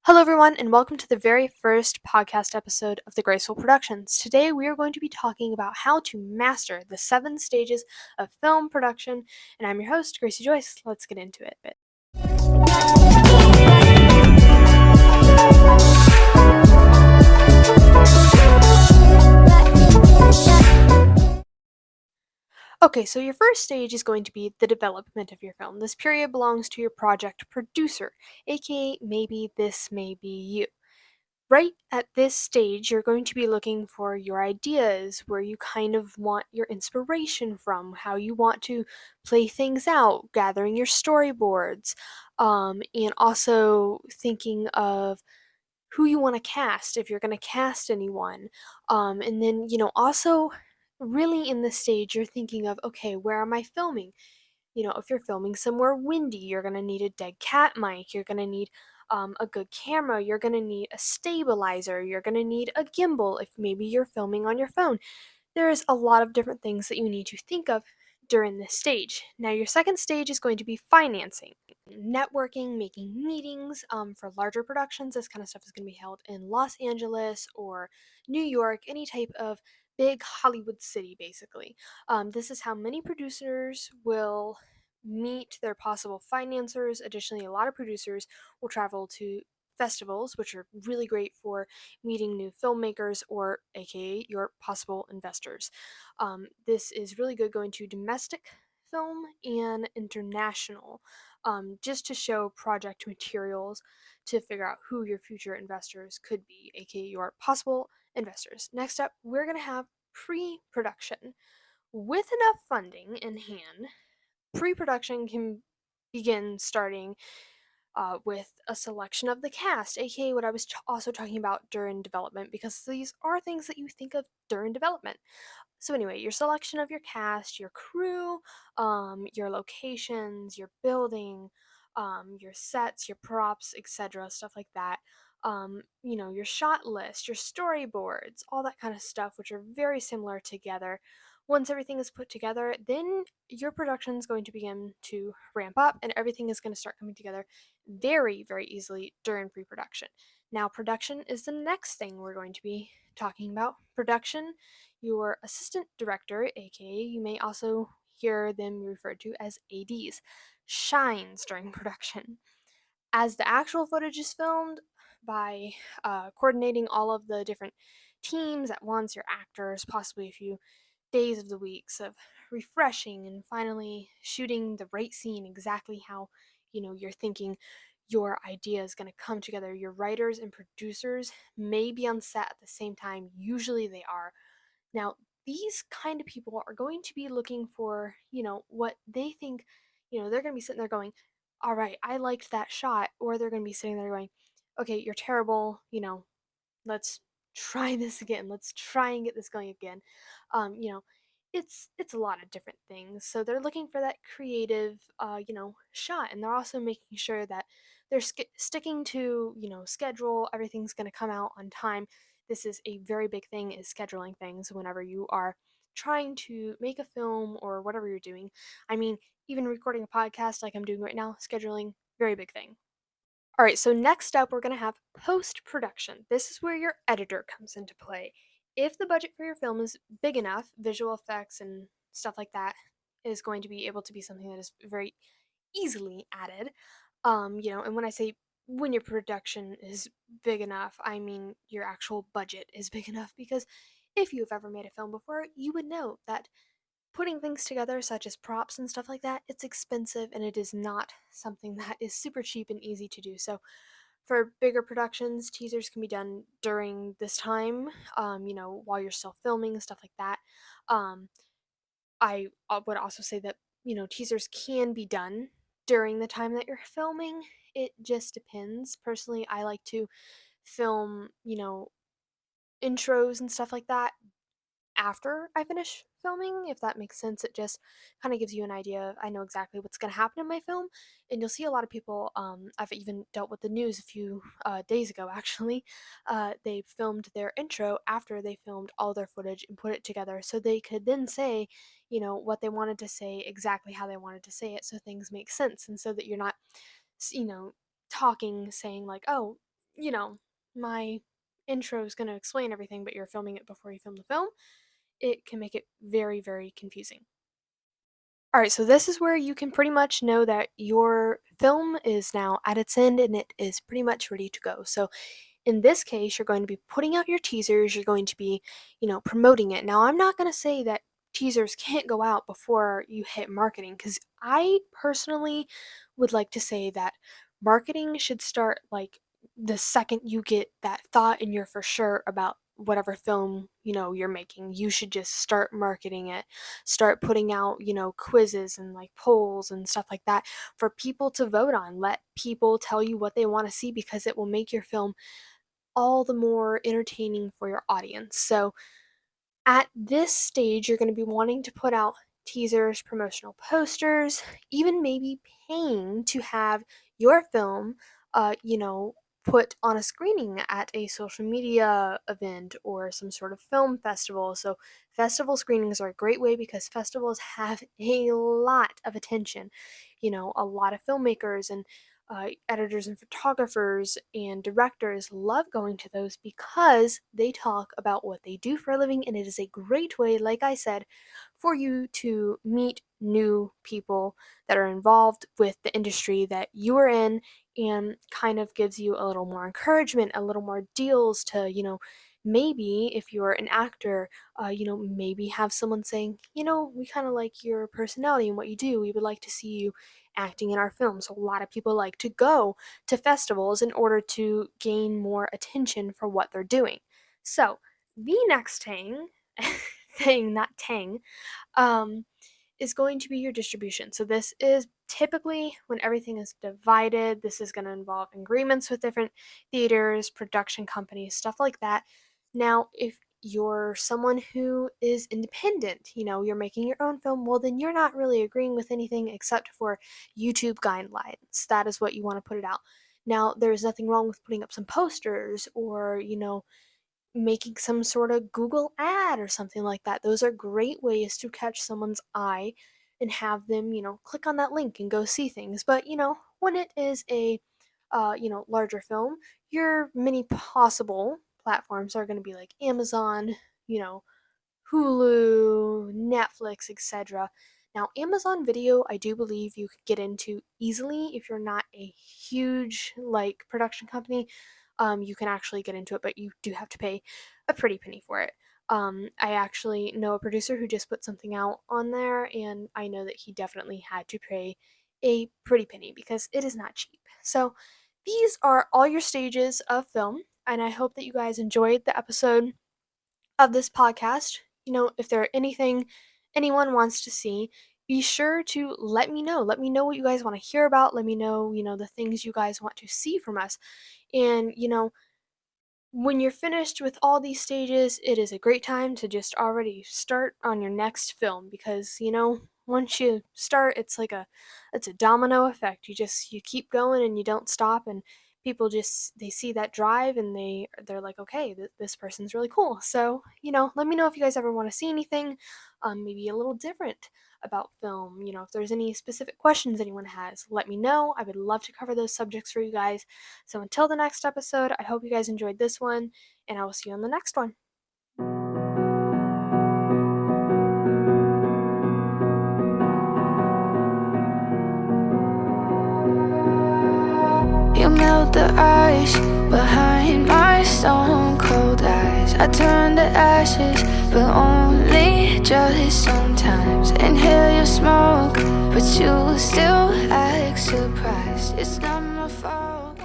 Hello, everyone, and welcome to the very first podcast episode of the Graceful Productions. Today, we are going to be talking about how to master the 7 stages of film production, and I'm your host, Gracie Joyce. Let's get into it. Okay, so your first stage is going to be the development of your film. This period belongs to your project producer, aka maybe this may be you. Right at this stage, you're going to be looking for your ideas, where you kind of want your inspiration from, how you want to play things out, gathering your storyboards, and also thinking of who you want to cast, if you're going to cast anyone. And then, also really in this stage, you're thinking of, okay, where am I filming? If you're filming somewhere windy, you're going to need a dead cat mic, you're going to need a good camera, you're going to need a stabilizer, you're going to need a gimbal if maybe you're filming on your phone. There's a lot of different things that you need to think of during this stage. Now, your second stage is going to be financing, networking, making meetings for larger productions. This kind of stuff is going to be held in Los Angeles or New York, any type of big Hollywood city, basically. This is how many producers will meet their possible financiers. Additionally, a lot of producers will travel to festivals, which are really great for meeting new filmmakers or aka your possible investors. This is really good going to domestic film and international, just to show project materials to figure out who your future investors could be, aka your possible investors. Next up, we're going to have pre production. With enough funding in hand, pre production can begin starting with a selection of the cast, aka what I was also talking about during development, because these are things that you think of during development. So, anyway, your selection of your cast, your crew, your locations, your building, your sets, your props, etc., stuff like that. Your shot list, your storyboards, all that kind of stuff, which are very similar together. Once everything is put together, then your production is going to begin to ramp up and everything is going to start coming together very, very easily during pre production. Now, production is the next thing we're going to be talking about. Production, your assistant director, aka you may also hear them referred to as ADs, shines during production. As the actual footage is filmed, by coordinating all of the different teams at once, your actors, possibly a few days of the weeks of refreshing and finally shooting the right scene exactly how you're thinking your idea is going to come together. Your writers and producers may be on set at the same time. Usually they are. Now, these kind of people are going to be looking for, what they think, they're going to be sitting there going, all right, I liked that shot. Or they're going to be sitting there going, okay, you're terrible, let's try this again. Let's try and get this going again. Um, you know, it's a lot of different things. So they're looking for that creative, shot, and they're also making sure that they're sticking to, schedule. Everything's going to come out on time. This is a very big thing, is scheduling things whenever you are trying to make a film or whatever you're doing. I mean, even recording a podcast like I'm doing right now, scheduling, very big thing. All right, so next up, we're going to have post production. This is where your editor comes into play. If the budget for your film is big enough, visual effects and stuff like that is going to be able to be something that is very easily added. And when I say when your production is big enough, I mean your actual budget is big enough, because if you've ever made a film before, you would know that putting things together, such as props and stuff like that, it's expensive and it is not something that is super cheap and easy to do. So, for bigger productions, teasers can be done during this time, while you're still filming and stuff like that. Um, I would also say that, teasers can be done during the time that you're filming. It just depends. Personally, I like to film, intros and stuff like that after I finish filming, if that makes sense. It just kind of gives you an idea. I know exactly what's going to happen in my film, and you'll see a lot of people. I've even dealt with the news a few days ago, actually. They filmed their intro after they filmed all their footage and put it together, so they could then say, what they wanted to say exactly how they wanted to say it, so things make sense, and so that you're not, s- you know, talking, saying like, oh. you know, my intro is going to explain everything, but you're filming it before you film the film, it can make it very, very confusing. All right, so this is where you can pretty much know that your film is now at its end and it is pretty much ready to go. So in this case, you're going to be putting out your teasers, you're going to be, promoting it. Now, I'm not going to say that teasers can't go out before you hit marketing because I personally would like to say that marketing should start like the second you get that thought and you're for sure about whatever film you're making. You should just start marketing it, start putting out quizzes and like polls and stuff like that for people to vote on. Let people tell you what they want to see because it will make your film all the more entertaining for your audience. So at this stage, you're going to be wanting to put out teasers, promotional posters, even maybe paying to have your film, put on a screening at a social media event or some sort of film festival. So, festival screenings are a great way because festivals have a lot of attention. A lot of filmmakers and editors and photographers and directors love going to those because they talk about what they do for a living, and it is a great way, like I said, for you to meet new people that are involved with the industry that you are in and kind of gives you a little more encouragement, a little more deals to, maybe if you're an actor, maybe have someone saying, we kind of like your personality and what you do. We would like to see you acting in our film. So a lot of people like to go to festivals in order to gain more attention for what they're doing. So the next thing, not tang, um, is going to be your distribution. So this is typically when everything is divided. This is going to involve agreements with different theaters, production companies, stuff like that. Now, if you're someone who is independent, you're making your own film, well, then you're not really agreeing with anything except for YouTube guidelines. That is what you want to put it out. Now, there's nothing wrong with putting up some posters or, making some sort of Google ad or something like that. Those are great ways to catch someone's eye and have them, click on that link and go see things. But, when it is a, larger film, your many possible platforms are going to be like Amazon, you know, Hulu, Netflix, etc. Now, Amazon Video, I do believe you could get into easily if you're not a huge like production company. You can actually get into it, but you do have to pay a pretty penny for it. I actually know a producer who just put something out on there, and I know that he definitely had to pay a pretty penny because it is not cheap. So, these are all your stages of film, and I hope that you guys enjoyed the episode of this podcast. If there are anything anyone wants to see, be sure to let me know. Let me know what you guys want to hear about. Let me know, the things you guys want to see from us. And, when you're finished with all these stages, it is a great time to just already start on your next film because, once you start, it's a domino effect. You keep going and you don't stop, and people just they see that drive and they're like, okay, this person's really cool. So, let me know if you guys ever want to see anything maybe a little different about film. If there's any specific questions anyone has, let me know. I would love to cover those subjects for you guys. So until the next episode, I hope you guys enjoyed this one, and I will see you on the next one. You melt the ice behind my stone cold eyes. I turn to ashes, but only just sometimes. Inhale your smoke, but you still act surprised. It's not my fault.